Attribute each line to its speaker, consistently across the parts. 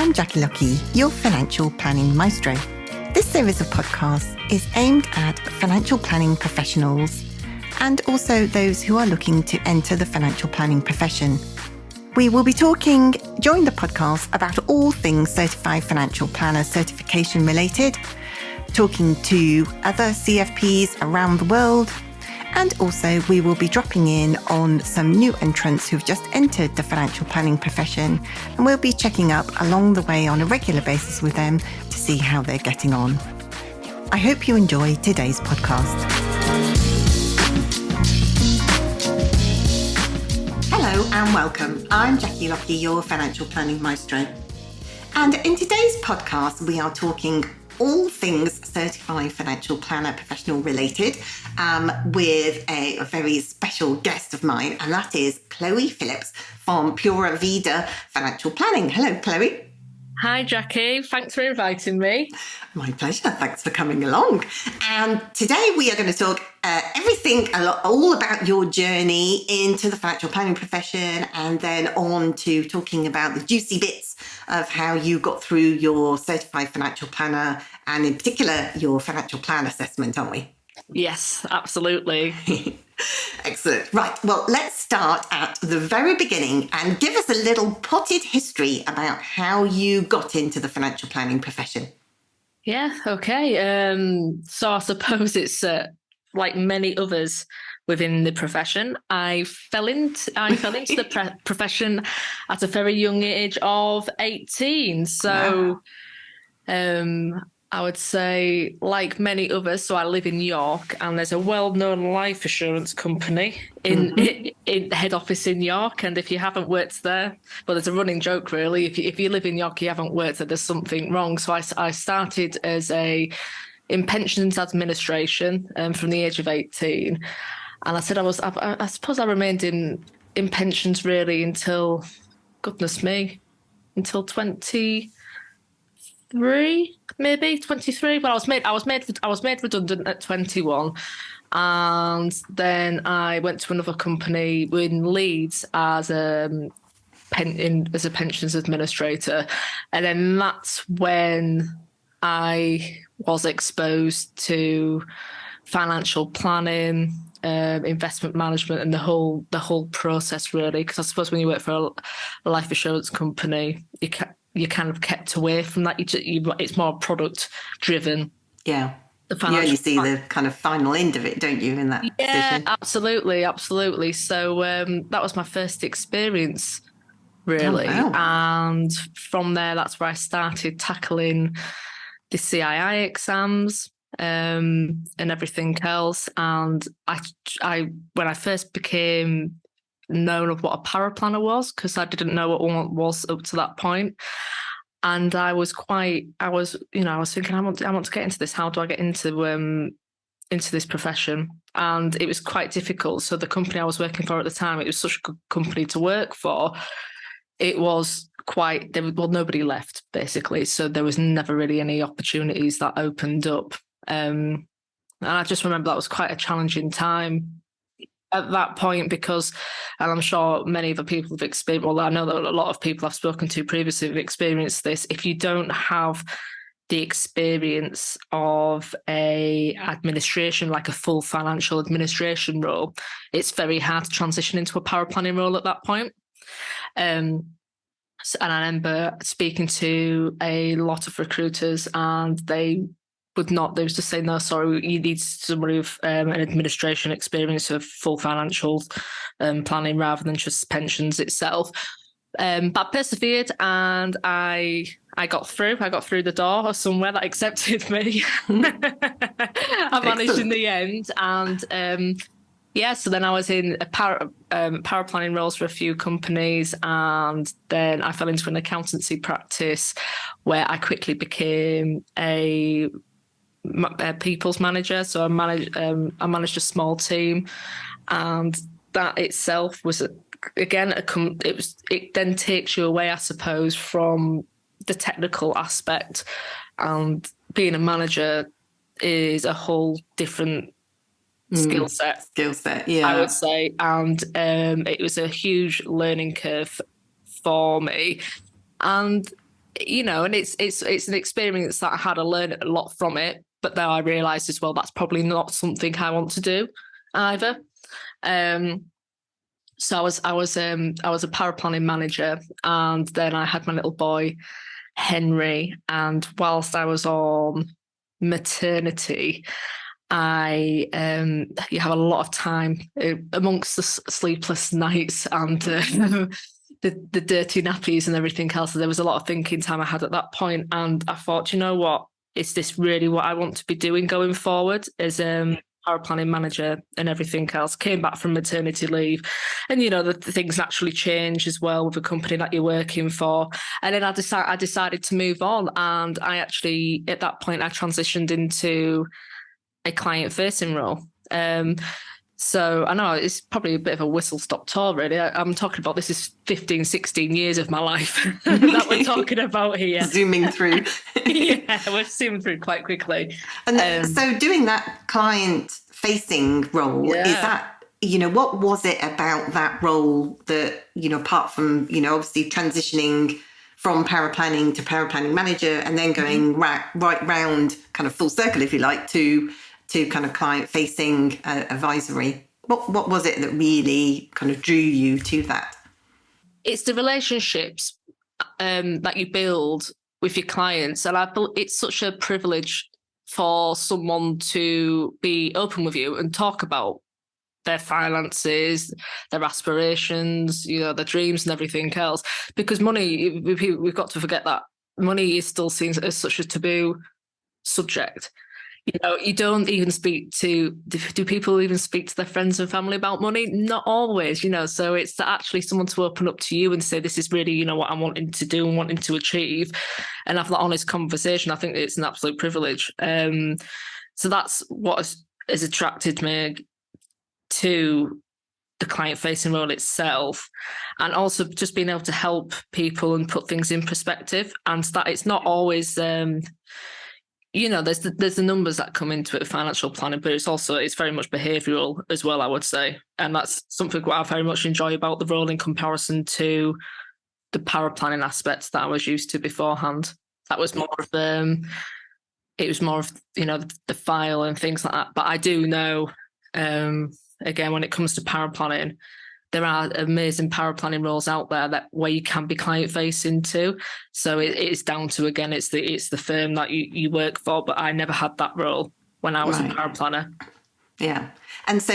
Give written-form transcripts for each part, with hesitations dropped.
Speaker 1: I'm Jackie Lucky, your financial planning maestro. This series of podcasts is aimed at financial planning professionals and also those who are looking to enter the financial planning profession. We will be talking during the podcast about all things Certified Financial Planner certification related, talking to other CFPs around the world, and also we will be dropping in on some new entrants who've just entered the financial planning profession, and we'll be checking up along the way on a regular basis with them to see how they're getting on. I hope you enjoy today's podcast. Hello and welcome. I'm Jackie Lucky, your financial planning maestro. And in today's podcast, we are talking all things Certified Financial Planner professional related with a very special guest of mine, and that is Chloe Phillips from Pura Vida Financial Planning. Hello, Chloe.
Speaker 2: Hi, Jackie. Thanks for inviting me.
Speaker 1: My pleasure. Thanks for coming along. And today we are going to talk all about your journey into the financial planning profession, and then on to talking about the juicy bits of how you got through your Certified Financial Planner and in particular your financial plan assessment, aren't we?
Speaker 2: Yes, absolutely.
Speaker 1: Excellent. Right. Well, let's start at the very beginning and give us a little potted history about how you got into the financial planning profession.
Speaker 2: Yeah. Okay. So I suppose it's like many others within the profession. I fell into the profession at a very young age of 18. So, wow. I would say, like many others, so I live in York, and there's a well-known life assurance company in the head office in York. And if you haven't worked there, well, there's a running joke, really. If you live in York, you haven't worked there, there's something wrong. So I started in pensions administration from the age of 18. And I said I suppose I remained in pensions really until, goodness me, until 23, maybe 23. But I was made redundant at 21, and then I went to another company in Leeds as a pensions administrator, and then that's when I was exposed to financial planning, investment management, and the whole process really. Because I suppose when you work for a life assurance company, you're kind of kept away from that. It's more product driven.
Speaker 1: Yeah. You only see the kind of final end of it, don't you, in that position?
Speaker 2: Yeah, absolutely. So that was my first experience, really.
Speaker 1: Oh, wow.
Speaker 2: And from there, that's where I started tackling the CII exams and everything else. And I when I first became known of what a paraplanner was, because I didn't know what one was up to that point. And I was thinking, I want to get into this. How do I get into this profession? And it was quite difficult. So the company I was working for at the time, it was such a good company to work for. It was nobody left basically. So there was never really any opportunities that opened up. And I just remember that was quite a challenging time at that point, because, and I'm sure many other people have experienced, well, I know that a lot of people I've spoken to previously have experienced this. If you don't have the experience of a administration, like a full financial administration role, it's very hard to transition into a power planning role at that point. And I remember speaking to a lot of recruiters, and they was just saying, no, sorry, you need somebody with an administration experience of full financial planning rather than just pensions itself. But I persevered, and I got through. I got through the door or somewhere that accepted me. I managed in the end. And so then I was in a power planning roles for a few companies, and then I fell into an accountancy practice where I quickly became a people's manager. So I managed a small team, and that itself was it then takes you away, I suppose, from the technical aspect, and being a manager is a whole different skill set,
Speaker 1: yeah,
Speaker 2: I would say. And it was a huge learning curve for me. And and it's an experience that I had. I learned a lot from it, but then I realised as well that's probably not something I want to do either. So I was a power planning manager, and then I had my little boy Henry, and whilst I was on maternity, I you have a lot of time amongst the sleepless nights and the dirty nappies and everything else. So there was a lot of thinking time I had at that point, and I thought, you know what, is this really what I want to be doing going forward as power planning manager and everything else? Came back from maternity leave, and the things naturally change as well with the company that you're working for. And then I decided to move on, and I actually at that point I transitioned into a client-facing role. So I know it's probably a bit of a whistle-stop tour, really. I'm talking about this is 15, 16 years of my life that we're talking about here.
Speaker 1: Zooming through.
Speaker 2: Yeah, we're zooming through quite quickly.
Speaker 1: And so doing that client-facing role, is that, what was it about that role that, apart from, obviously transitioning from power planning to power planning manager and then going right round kind of full circle, if you like, to kind of client-facing advisory. What was it that really kind of drew you to that?
Speaker 2: It's the relationships that you build with your clients. And it's such a privilege for someone to be open with you and talk about their finances, their aspirations, their dreams and everything else. Because money, we've got to forget that money is still seen as such a taboo subject. You don't even do people even speak to their friends and family about money? Not always, so it's actually someone to open up to you and say, this is really, what I'm wanting to do and wanting to achieve, and have that honest conversation. I think it's an absolute privilege. So that's what has attracted me to the client-facing role itself, and also just being able to help people and put things in perspective, and that it's not always there's the numbers that come into it with financial planning, but it's very much behavioural as well, I would say. And that's something what I very much enjoy about the role in comparison to the power planning aspects that I was used to beforehand. That was more of it was more of, the file and things like that. But I do know, again, when it comes to power planning, there are amazing power planning roles out there where you can be client facing too. So it's down to, again, it's the firm that you work for. But I never had that role when I was a power planner.
Speaker 1: Yeah. And so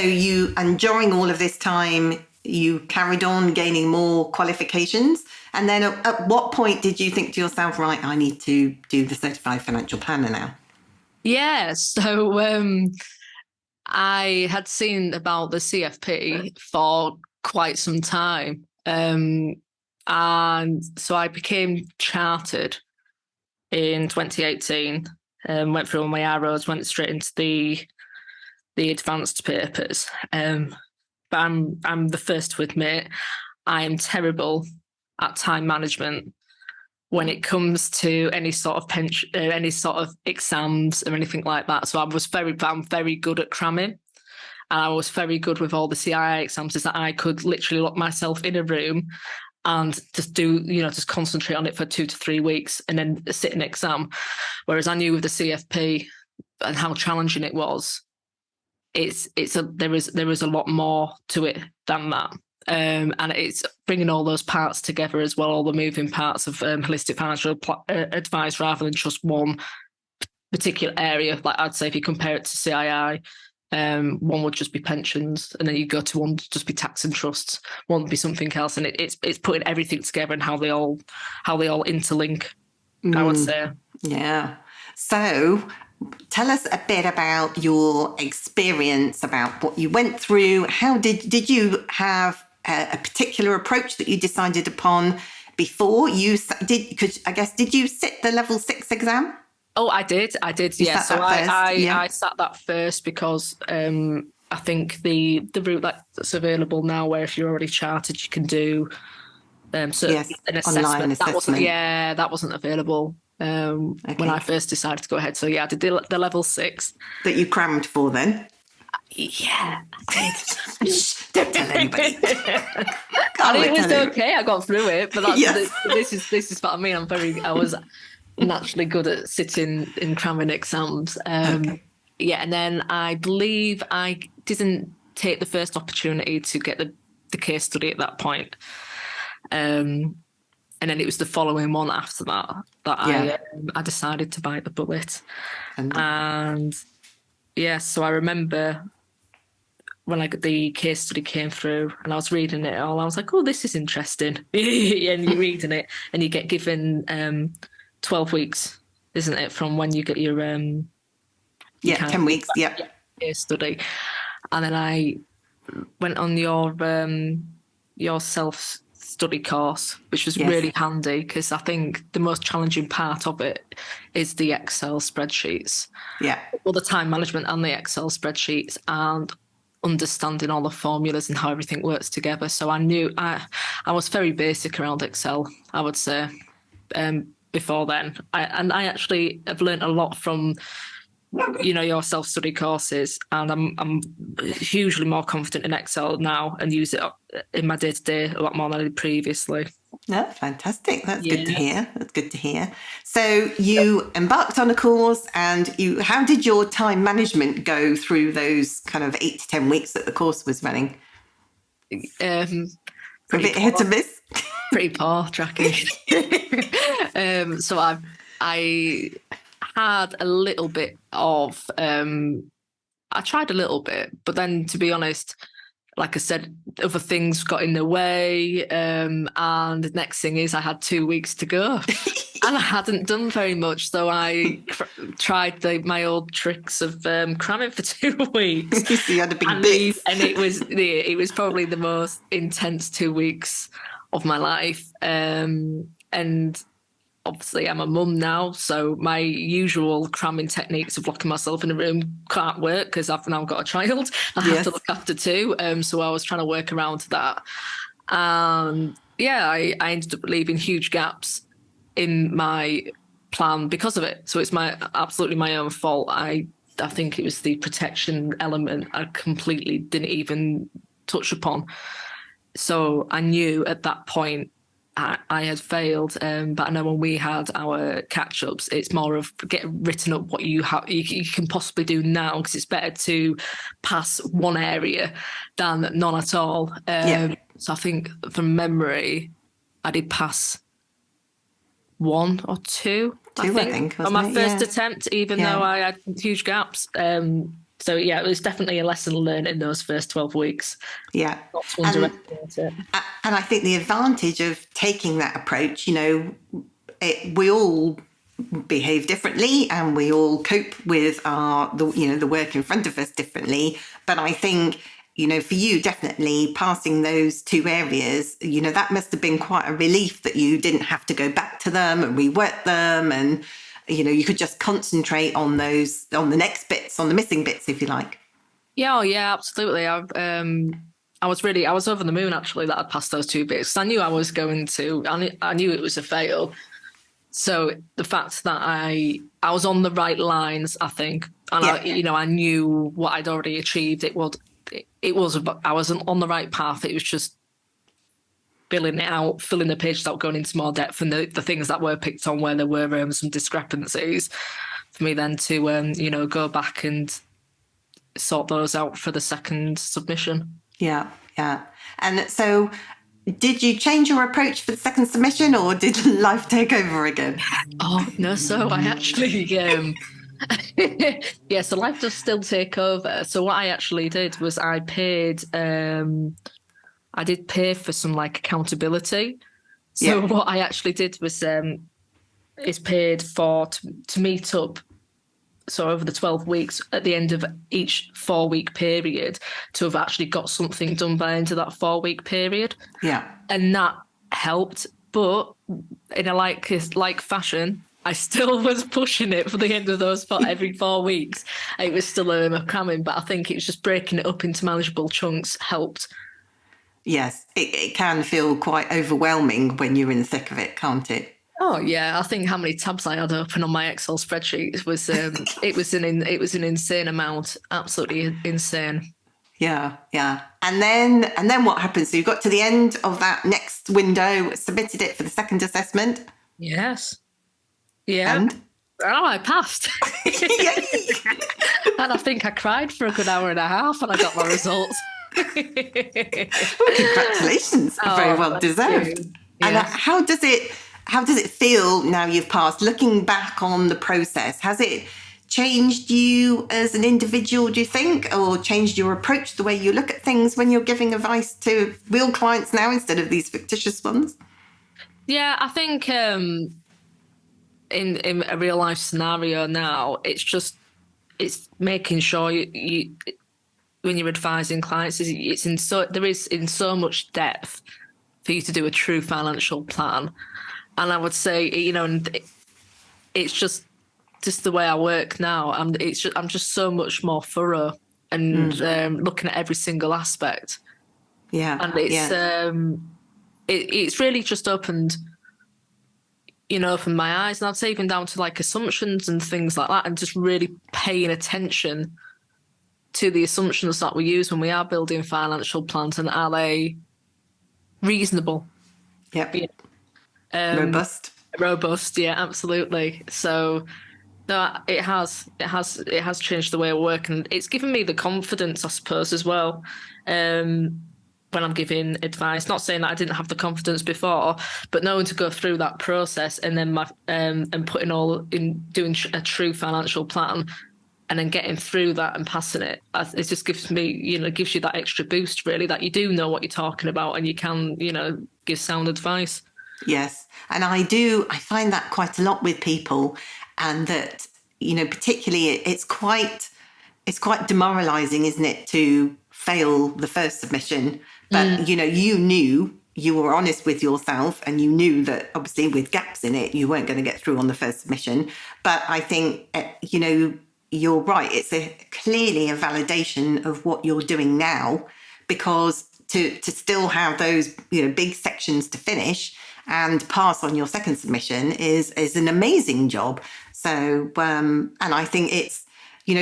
Speaker 1: during all of this time, you carried on gaining more qualifications. And then at what point did you think to yourself, right, I need to do the certified financial planner now? Yeah.
Speaker 2: So I had seen about the CFP for quite some time. And so I became chartered in 2018, went through all my arrows, went straight into the advanced papers. But I'm the first to admit I am terrible at time management when it comes to any sort of any sort of exams or anything like that. So I'm very good at cramming. And I was very good with all the CII exams, is that I could literally lock myself in a room and just just concentrate on it for 2 to 3 weeks and then sit an exam. Whereas I knew with the CFP and how challenging it was, there is a lot more to it than that. And it's bringing all those parts together as well, all the moving parts of holistic financial advice rather than just one particular area. Like I'd say if you compare it to CII, one would just be pensions, and then you go to one to just be tax and trusts. One would be something else, and it's putting everything together and how they all interlink. I would say.
Speaker 1: Yeah. So, tell us a bit about your experience, about what you went through. How did you have a particular approach that you decided upon before you did? Because I guess did you sit the level 6 exam?
Speaker 2: Oh, I did. Yeah. So I sat that first because I think the route that's available now, where if you're already chartered, you can do an assessment.
Speaker 1: Online assessment.
Speaker 2: That wasn't available when I first decided to go ahead. So yeah, I did the level 6
Speaker 1: that you crammed for then.
Speaker 2: Yeah, I did.
Speaker 1: Don't tell anybody.
Speaker 2: And it
Speaker 1: we're
Speaker 2: was
Speaker 1: telling.
Speaker 2: okay. I got through it, but that's
Speaker 1: Yes.
Speaker 2: this is what I mean. I was naturally good at sitting in cramming exams.
Speaker 1: Okay.
Speaker 2: Yeah, and then I believe I didn't take the first opportunity to get the case study at that point. And then it was the following one after that
Speaker 1: Yeah.
Speaker 2: I decided to bite the bullet.
Speaker 1: And
Speaker 2: And yeah, so I remember when the case study came through and I was reading it all, I was like, oh, this is interesting. And you're reading it and you get given 12 weeks, isn't it, from when you get your
Speaker 1: yeah, 10 weeks. Yeah.
Speaker 2: case study. And then I went on your self-study course, which was
Speaker 1: Yes.
Speaker 2: really handy because I think the most challenging part of it is the Excel spreadsheets.
Speaker 1: Yeah.
Speaker 2: Well, the time management and the Excel spreadsheets and understanding all the formulas and how everything works together. So I knew I was very basic around Excel, I would say, before then. I actually have learned a lot from your self-study courses, and I'm hugely more confident in Excel now and use it in my day-to-day a lot more than I did previously.
Speaker 1: No, fantastic. That's good to hear. That's good to hear. So you embarked on a course, and how did your time management go through those kind of 8 to 10 weeks that the course was running? A bit hit and miss?
Speaker 2: Pretty poor tracking. So I had a little bit of I tried a little bit, but then to be honest, like I said, other things got in the way, and the next thing is I had 2 weeks to go and I hadn't done very much, so I tried my old tricks of cramming for 2 weeks.
Speaker 1: So you had a big bit.
Speaker 2: And it was probably the most intense 2 weeks of my life, and obviously I'm a mum now, so my usual cramming techniques of locking myself in a room can't work because I've now got a child. I have to look after two. So I was trying to work around that. And yeah, I ended up leaving huge gaps in my plan because of it. So it's absolutely my own fault. I think it was the protection element I completely didn't even touch upon. So I knew at that point I had failed, but I know when we had our catch-ups, it's more of get written up what you can possibly do now, because it's better to pass one area than none at all. So I think from memory, I did pass 1 or 2. I think on my first attempt, even though I had huge gaps. So yeah, it was definitely a lesson learned in those first 12 weeks.
Speaker 1: Yeah.
Speaker 2: Not to underestimate it.
Speaker 1: And I think the advantage of taking that approach, we all behave differently and we all cope with the work in front of us differently. But I think, for you, definitely passing those 2 areas, that must have been quite a relief that you didn't have to go back to them and rework them, and you could just concentrate on the next bits, on the missing bits, if you like.
Speaker 2: Yeah, absolutely. I was over the moon actually that I'd passed those 2 bits. I knew I was going to. I knew it was a fail. So the fact that I was on the right lines, I think, and I knew what I'd already achieved. I was on the right path. It was just filling it out, filling the pages out, going into more depth, and the things that were picked on where there were some discrepancies for me then to go back and sort those out for the second submission.
Speaker 1: Yeah. And so did you change your approach for the second submission, or did life take over again?
Speaker 2: Oh, no. So I actually, so life does still take over. So what I actually did was I did pay for some accountability. So what I actually did was is paid for to meet up. So over the 12 weeks, at the end of each 4-week period, to have actually got something done by the end of that 4-week period.
Speaker 1: Yeah.
Speaker 2: And that helped. But in a like fashion, I still was pushing it for the end of those every 4 weeks. It was still a cramming, but I think it's just breaking it up into manageable chunks helped. Yes,
Speaker 1: it can feel quite overwhelming when you're in the thick of it, can't it?
Speaker 2: Oh yeah, I think how many tabs I had open on my Excel spreadsheet was it was an insane amount, absolutely insane.
Speaker 1: Yeah, yeah. And then what happens? So you got to the end of that next window, submitted it for the second assessment.
Speaker 2: Yes. Yeah.
Speaker 1: And
Speaker 2: Oh, I passed.
Speaker 1: yay!
Speaker 2: And I think I cried for a good hour and a half and I got my results.
Speaker 1: Well, congratulations. Very
Speaker 2: Oh,
Speaker 1: well
Speaker 2: thank
Speaker 1: deserved.
Speaker 2: you.
Speaker 1: And
Speaker 2: Yes.
Speaker 1: how does it feel now you've passed? Looking back on the process, has it changed you as an individual, do you think, or changed your approach, the way you look at things when you're giving advice to real clients now instead of these fictitious ones?
Speaker 2: Yeah, I think in a real life scenario now, it's making sure you when you're advising clients, there is in so much depth for you to do a true financial plan. And I would say, and it's just the way I work now. I'm just so much more thorough and looking at every single aspect.
Speaker 1: Yeah,
Speaker 2: And
Speaker 1: yeah,
Speaker 2: it's really just opened my eyes, and I'd say even down to like assumptions and things like that, and just really paying attention to the assumptions that we use when we are building financial plans, and are they reasonable?
Speaker 1: yep.
Speaker 2: Yeah. Um,
Speaker 1: Robust.
Speaker 2: Robust, yeah, absolutely. So no, it has changed the way I work, and it's given me the confidence, I suppose, as well. When I'm giving advice, not saying that I didn't have the confidence before, but knowing to go through that process and then and putting all in doing a true financial plan, and then getting through that and passing it, it just gives me, gives you that extra boost, really, that you do know what you're talking about and you can, give sound advice.
Speaker 1: Yes. And I find that quite a lot with people, and that, particularly it's quite demoralizing, isn't it, to fail the first submission. But, you were honest with yourself, and you knew that obviously with gaps in it, you weren't going to get through on the first submission. But I think, you're right. It's clearly a validation of what you're doing now, because to still have those, big sections to finish and pass on your second submission is an amazing job. So, and I think it's,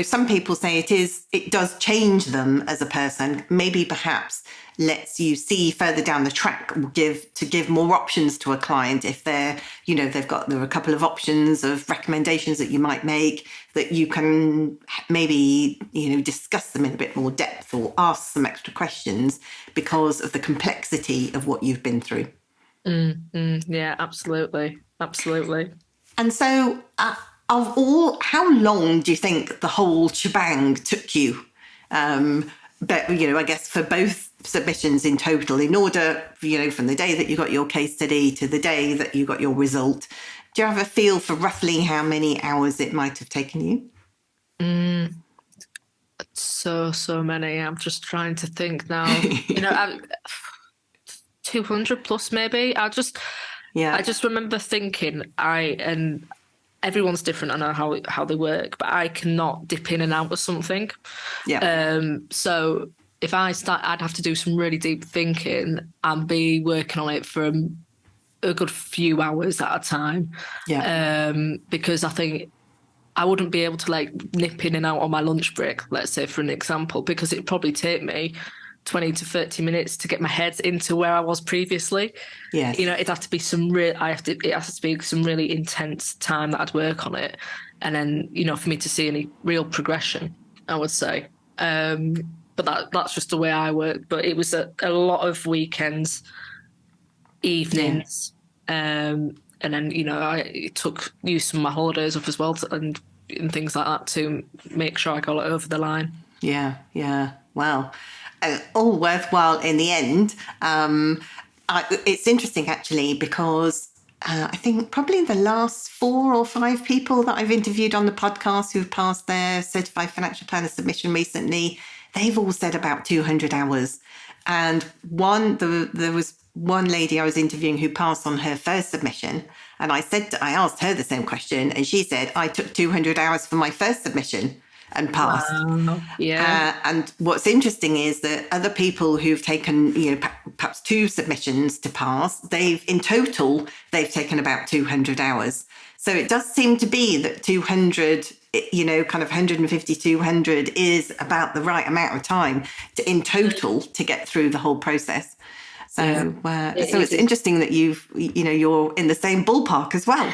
Speaker 1: some people say it does change them as a person, maybe perhaps lets you see further down the track, give more options to a client if there are a couple of options of recommendations that you might make, that you can maybe, discuss them in a bit more depth or ask some extra questions because of the complexity of what you've been through.
Speaker 2: Yeah, absolutely. Absolutely.
Speaker 1: And so, how long do you think the whole shebang took you? But, I guess for both submissions in total, in order, from the day that you got your case study to the day that you got your result, do you have a feel for roughly how many hours it might have taken you?
Speaker 2: So many. I'm just trying to think now. 200 plus maybe. I just remember thinking and everyone's different. I know how they work, but I cannot dip in and out of something.
Speaker 1: Yeah.
Speaker 2: So if I start, I'd have to do some really deep thinking and be working on it for a good few hours at a time.
Speaker 1: Yeah.
Speaker 2: Because I think I wouldn't be able to like nip in and out on my lunch break, let's say, for an example, because it'd probably take me 20 to 30 minutes to get my head into where I was previously.
Speaker 1: Yes.
Speaker 2: It'd have to be it has to be some really intense time that I'd work on it. And then, for me to see any real progression, I would say. But that's just the way I work. But it was a lot of weekends, evenings, and then, I took use of my holidays off as well and things like that to make sure I got it over the line.
Speaker 1: Yeah. Yeah. Well, all worthwhile in the end. It's interesting, actually, because I think probably the last 4 or 5 people that I've interviewed on the podcast who've passed their certified financial planner submission recently, they've all said about 200 hours. And there was one lady I was interviewing who passed on her first submission. And I asked her the same question, and she said, I took 200 hours for my first submission and passed.
Speaker 2: Wow. Yeah.
Speaker 1: And what's interesting is that other people who've taken, perhaps 2 submissions to pass, they've taken about 200 hours. So it does seem to be that 200, kind of 150, 200 is about the right amount of time in total to get through the whole process. So, so it's interesting that you're in the same ballpark as well.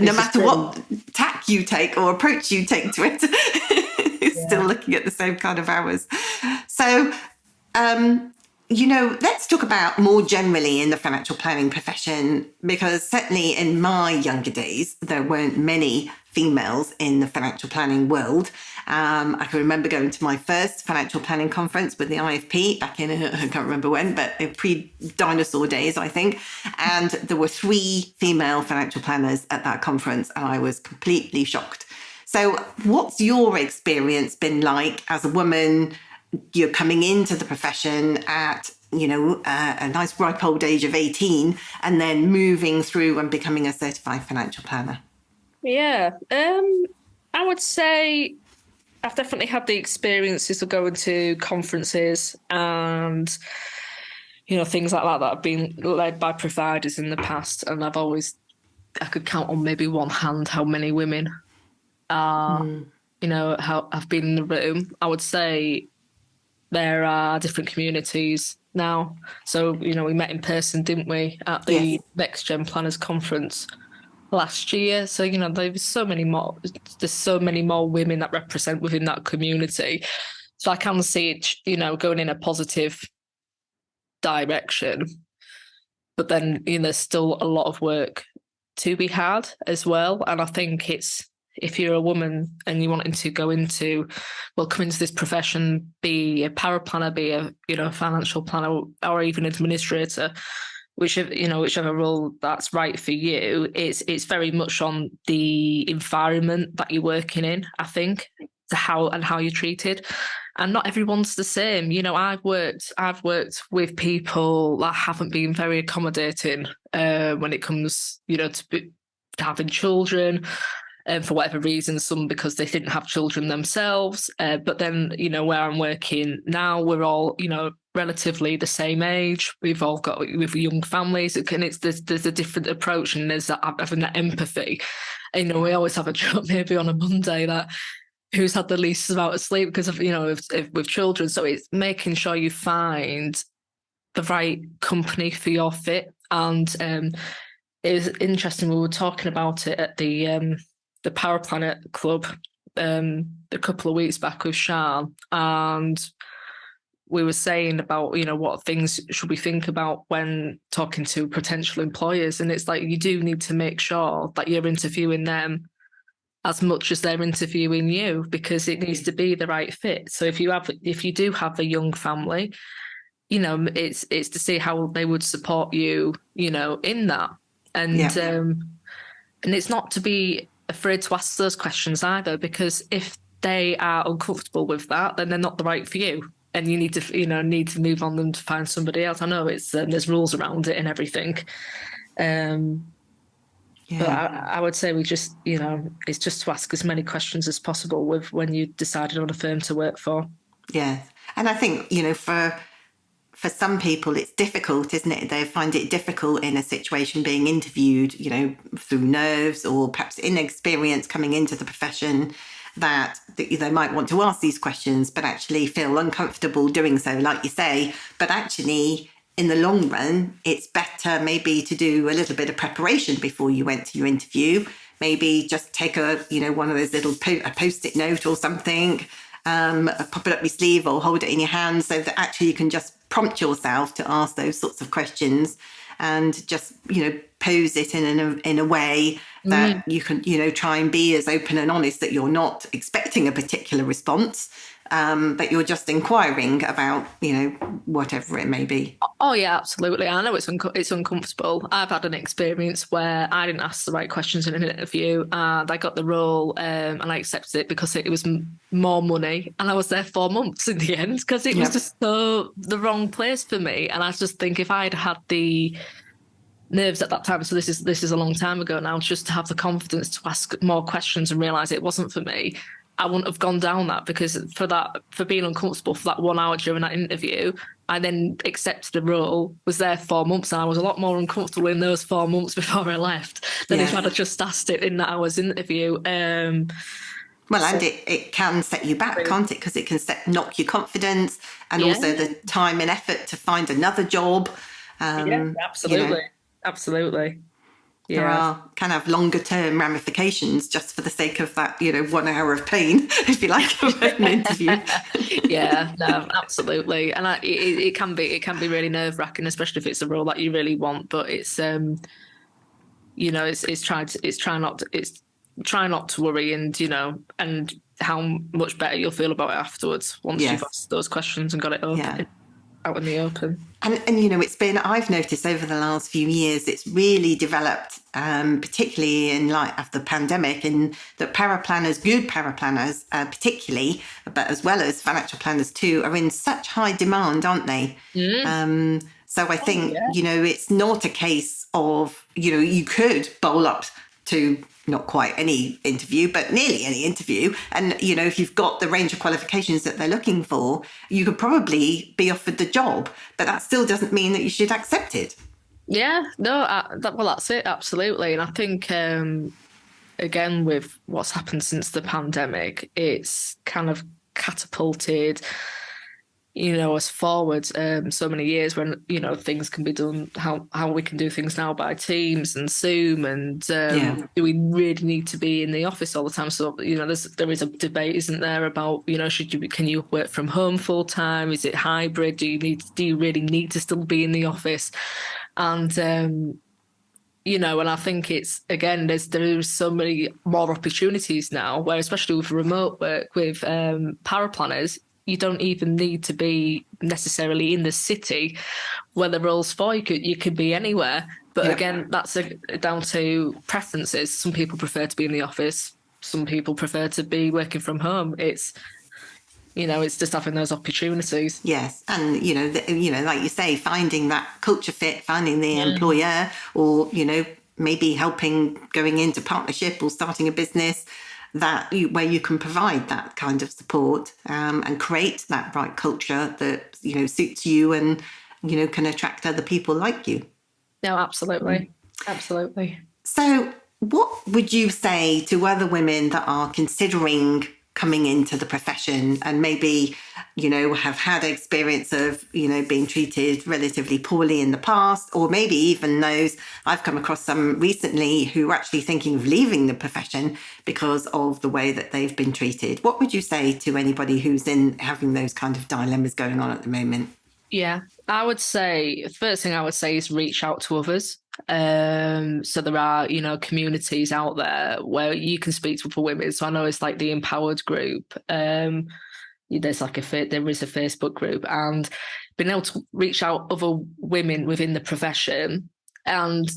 Speaker 1: No matter what tack you take or approach you take to it, you're still looking at the same kind of hours. So, let's talk about more generally in the financial planning profession, because certainly in my younger days, there weren't many females in the financial planning world. I can remember going to my first financial planning conference with the IFP back in, I can't remember when, but pre-dinosaur days, I think. And there were 3 female financial planners at that conference, and I was completely shocked. So what's your experience been like as a woman? You're coming into the profession at, a nice ripe old age of 18, and then moving through and becoming a certified financial planner.
Speaker 2: Yeah, I would say I've definitely had the experiences of going to conferences and, things like that have been led by providers in the past. And I could count on maybe one hand how many women are, have been in the room. I would say there are different communities now. So, we met in person, didn't we, at the Next Gen Planners Conference last year. So, there's so many more women that represent within that community. So I can see it, going in a positive direction. But then, there's still a lot of work to be had as well. And I think if you're a woman and you're wanting to come into this profession, be a paraplanner, be a financial planner, or even administrator, whichever role that's right for you, it's very much on the environment that you're working in, I think, how you're treated. And not everyone's the same. I've worked with people that haven't been very accommodating when it comes, to having children. For whatever reason, some because they didn't have children themselves. But then, where I'm working now, we're all, relatively the same age. We've all got with young families, and there's a different approach, and there's having that empathy. And, we always have a joke maybe on a Monday that who's had the least amount of sleep because of with children. So it's making sure you find the right company for your fit. And it was interesting. We were talking about it at the Power Planet Club a couple of weeks back with Sean, and we were saying about what things should we think about when talking to potential employers. And it's like you do need to make sure that you're interviewing them as much as they're interviewing you, because it needs to be the right fit. So if you do have a young family, it's to see how they would support you, in that. And and it's not to be afraid to ask those questions either, because if they are uncomfortable with that, then they're not the right for you, and you need to move on them to find somebody else. I know it's there's rules around it and everything, but I would say we just it's just to ask as many questions as possible with when you decided on a firm to work for.
Speaker 1: Yeah, and I think for some people it's difficult, isn't it? They find it difficult in a situation being interviewed, through nerves or perhaps inexperience coming into the profession, that they might want to ask these questions but actually feel uncomfortable doing so, like you say. But actually, in the long run, it's better maybe to do a little bit of preparation before you went to your interview. Maybe just take one of those little a post-it note or something, pop it up your sleeve or hold it in your hand, so that actually you can just prompt yourself to ask those sorts of questions, and just pose it in a way that you can try and be as open and honest, that you're not expecting a particular response, but you're just inquiring about whatever it may be.
Speaker 2: Oh yeah, absolutely. I know it's uncomfortable. I've had an experience where I didn't ask the right questions in an interview, and I got the role, and I accepted it because it was more money, and I was there 4 months in the end because it was just so the wrong place for me. And I just think if I'd had the nerves at that time, so this is a long time ago now, just to have the confidence to ask more questions and realize it wasn't for me, I wouldn't have gone down that, because for being uncomfortable for that 1 hour during that interview, I then accepted the role, was there 4 months, and I was a lot more uncomfortable in those 4 months before I left than if I'd have just asked it in that hour's interview.
Speaker 1: Well, and it can set you back, can't it? Because it can knock your confidence, and also the time and effort to find another job.
Speaker 2: Absolutely. Absolutely. Yeah.
Speaker 1: There are kind of longer term ramifications just for the sake of that, 1 hour of pain, if you like, of an interview.
Speaker 2: Yeah, no, absolutely. And it can be really nerve wracking, especially if it's a role that you really want. But it's try not to worry, and and how much better you'll feel about it afterwards once you've asked those questions and got it out in the open.
Speaker 1: And I've noticed over the last few years, it's really developed, particularly in light of the pandemic, and that paraplanners, good paraplanners particularly, but as well as financial planners too, are in such high demand, aren't they? So I think, it's not a case of, you could bowl up to not quite any interview, but nearly any interview. And, if you've got the range of qualifications that they're looking for, you could probably be offered the job, but that still doesn't mean that you should accept it.
Speaker 2: Yeah, no, that's it. Absolutely. And I think, again, with what's happened since the pandemic, it's kind of catapulted us forward so many years when things can be done how we can do things now by Teams and Zoom, and do we really need to be in the office all the time? So there is a debate, isn't there, about can you work from home full time? Is it hybrid? Do you really need to still be in the office? And and I think it's, again, there's so many more opportunities now, where especially with remote work with paraplanners, you don't even need to be necessarily in the city where the role's for. You could be anywhere. But again, that's down to preferences. Some people prefer to be in the office. Some people prefer to be working from home. It's just having those opportunities.
Speaker 1: Yes, and like you say, finding that culture fit, finding the employer, or maybe helping going into partnership or starting a business where you can provide that kind of support and create that right culture that suits you and can attract other people like you.
Speaker 2: No, absolutely. Absolutely.
Speaker 1: So what would you say to other women that are considering coming into the profession and maybe have had experience of being treated relatively poorly in the past, or maybe even those, I've come across some recently who are actually thinking of leaving the profession because of the way that they've been treated? What would you say to anybody who's having those kind of dilemmas going on at the moment?
Speaker 2: Yeah, I would say the first thing I would say is reach out to others. So there are, communities out there where you can speak to other women. So I know it's like the Empowered group. There is a Facebook group, and being able to reach out other women within the profession and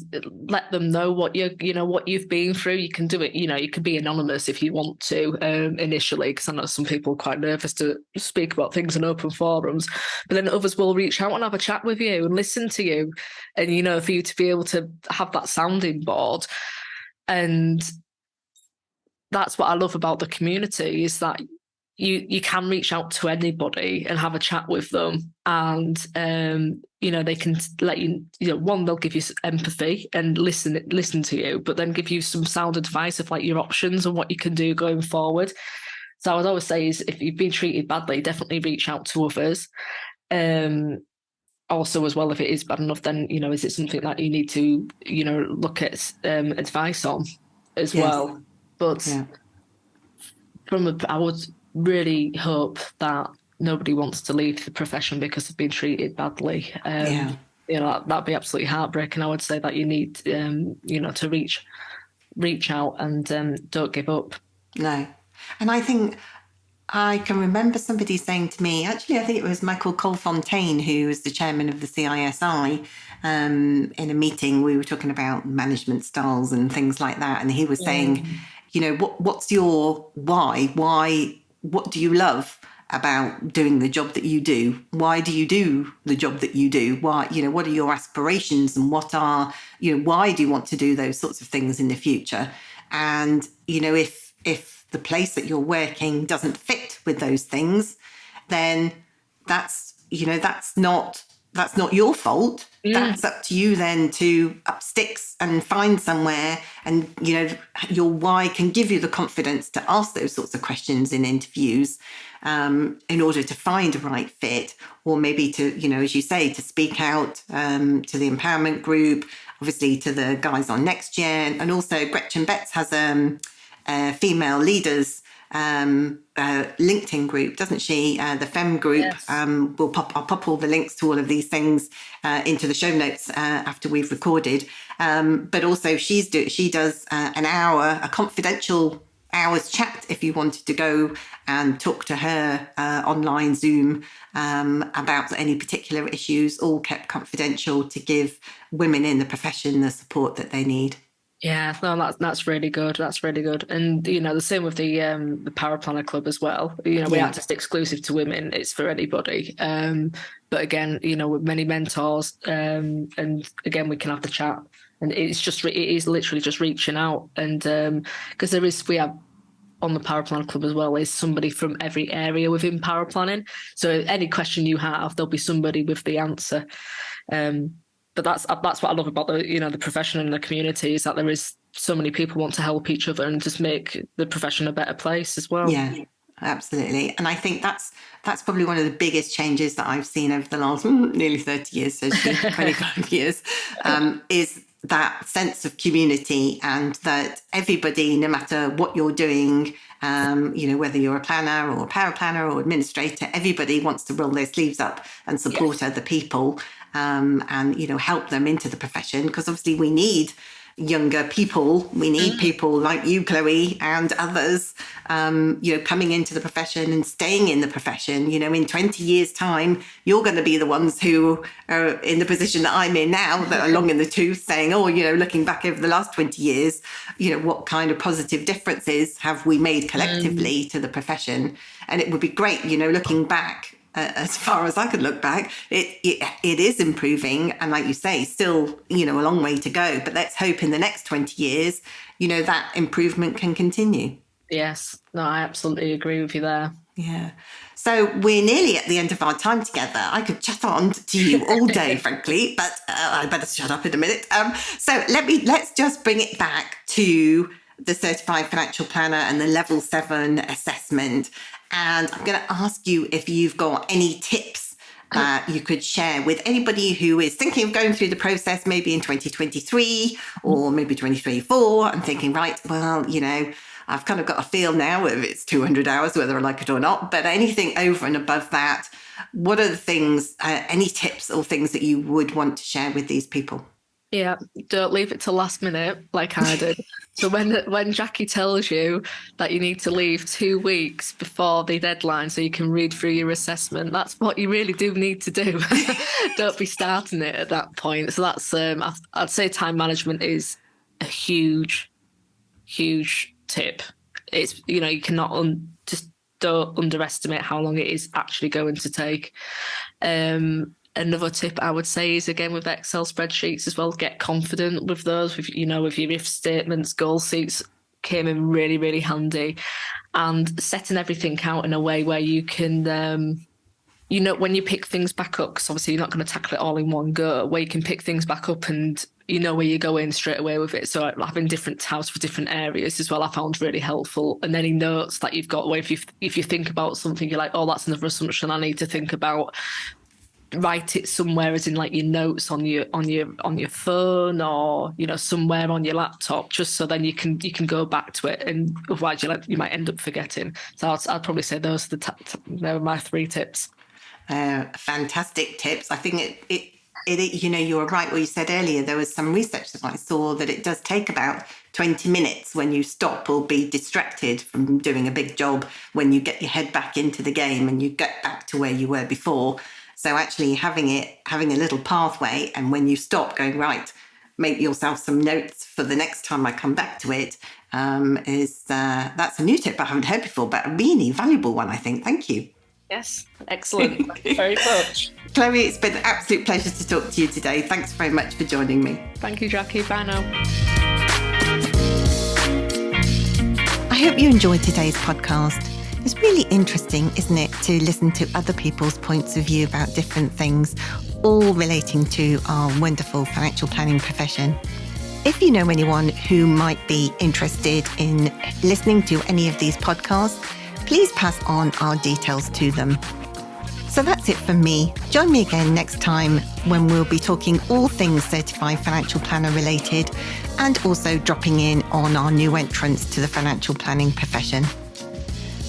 Speaker 2: let them know what you've been through. You can do it. You can be anonymous if you want to initially, because I know some people are quite nervous to speak about things in open forums. But then others will reach out and have a chat with you and listen to you, and for you to be able to have that sounding board. And that's what I love about the community, is that you can reach out to anybody and have a chat with them, and they can let one, they'll give you empathy and listen to you, but then give you some sound advice of like your options and what you can do going forward. So I would always say is, if you've been treated badly, definitely reach out to others. Also, as well, if it is bad enough, then is it something that you need to look at advice on as well? But I would really hope that nobody wants to leave the profession because they've been treated badly. That'd be absolutely heartbreaking. I would say that you need to reach out and don't give up. No.
Speaker 1: And I think I can remember somebody saying to me, actually, I think it was Michael Colfontaine, who was the chairman of the CISI, in a meeting. We were talking about management styles and things like that. And he was saying, what's your why? What do you love about doing the job that you do? Why do you do the job that you do? Why, what are your aspirations, and what are, why do you want to do those sorts of things in the future? And, if the place that you're working doesn't fit with those things, then that's that's not your fault. That's up to you then to up sticks and find somewhere, and your why can give you the confidence to ask those sorts of questions in interviews, in order to find a right fit, or maybe to, as you say, to speak out to the empowerment group, obviously to the guys on Next Gen, and also Gretchen Betts has female leaders LinkedIn group, doesn't she? The Fem group.
Speaker 2: Yes.
Speaker 1: I'll pop all the links to all of these things into the show notes after we've recorded. But also she does a confidential hour's chat if you wanted to go and talk to her online Zoom about any particular issues, all kept confidential to give women in the profession the support that they need.
Speaker 2: Yeah, no, that's really good. That's really good. And, the same with the Power Planner Club as well. We aren't just exclusive to women, it's for anybody. But again, with many mentors, and again, we can have the chat. And it is literally just reaching out. And because we have on the Power Planner Club as well is somebody from every area within power planning. So any question you have, there'll be somebody with the answer. But that's what I love about the profession and the community, is that there is so many people want to help each other and just make the profession a better place as well.
Speaker 1: Yeah, absolutely. And I think that's probably one of the biggest changes that I've seen over the last nearly 30 years, so 25 years, is that sense of community, and that everybody, no matter what you're doing, whether you're a planner or a power planner or administrator, everybody wants to roll their sleeves up and support other people, and help them into the profession, because obviously we need younger people. We need people like you, Chloe, and others, coming into the profession and staying in the profession. In 20 years' time, you're going to be the ones who are in the position that I'm in now, that are long in the tooth, saying, looking back over the last 20 years, what kind of positive differences have we made collectively to the profession? And it would be great, looking back, as far as I could look back, it is improving. And like you say, still, a long way to go. But let's hope in the next 20 years, that improvement can continue.
Speaker 2: Yes. No, I absolutely agree with you there.
Speaker 1: Yeah. So we're nearly at the end of our time together. I could chat on to you all day, frankly, but I better shut up in a minute. So let's just bring it back to the Certified Financial Planner and the Level 7 assessment. And I'm going to ask you if you've got any tips that you could share with anybody who is thinking of going through the process, maybe in 2023 or maybe 2024, and thinking, right, well, I've kind of got a feel now if it's 200 hours, whether I like it or not. But anything over and above that, what are the things, any tips or things that you would want to share with these people?
Speaker 2: Yeah, don't leave it till last minute like I did. So when Jackie tells you that you need to leave 2 weeks before the deadline so you can read through your assessment, that's what you really do need to do. Don't be starting it at that point. So that's I'd say time management is a huge, huge tip. It's you cannot just don't underestimate how long it is actually going to take. Another tip I would say is, again, with Excel spreadsheets as well, get confident with those. With with your if statements, goal sheets came in really, really handy, and setting everything out in a way where you can, when you pick things back up, because obviously you're not going to tackle it all in one go, where you can pick things back up and where you're going straight away with it. So having different tabs for different areas as well, I found really helpful. And any notes that you've got, where if you think about something, you're like, oh, that's another assumption I need to think about. Write it somewhere, as in like your notes on your phone, or somewhere on your laptop, just so then you can go back to it, and otherwise you might end up forgetting. So I'd probably say those are my 3 tips.
Speaker 1: Fantastic tips. I think it you were right what you said earlier. There was some research that I saw that it does take about 20 minutes when you stop or be distracted from doing a big job, when you get your head back into the game and you get back to where you were before. So actually having a little pathway, and when you stop, going, right, make yourself some notes for the next time I come back to it, that's a new tip I haven't heard before, but a really valuable one, I think. Thank you.
Speaker 2: Yes, excellent. Thank you very much.
Speaker 1: Chloe, it's been an absolute pleasure to talk to you today. Thanks very much for joining me.
Speaker 2: Thank you, Jackie. Bye now.
Speaker 1: I hope you enjoyed today's podcast. It's really interesting, isn't it, to listen to other people's points of view about different things, all relating to our wonderful financial planning profession. If you know anyone who might be interested in listening to any of these podcasts, please pass on our details to them. So that's it from me. Join me again next time when we'll be talking all things certified financial planner related, and also dropping in on our new entrants to the financial planning profession.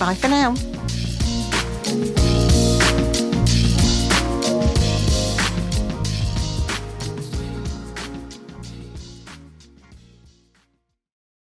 Speaker 1: Bye for now.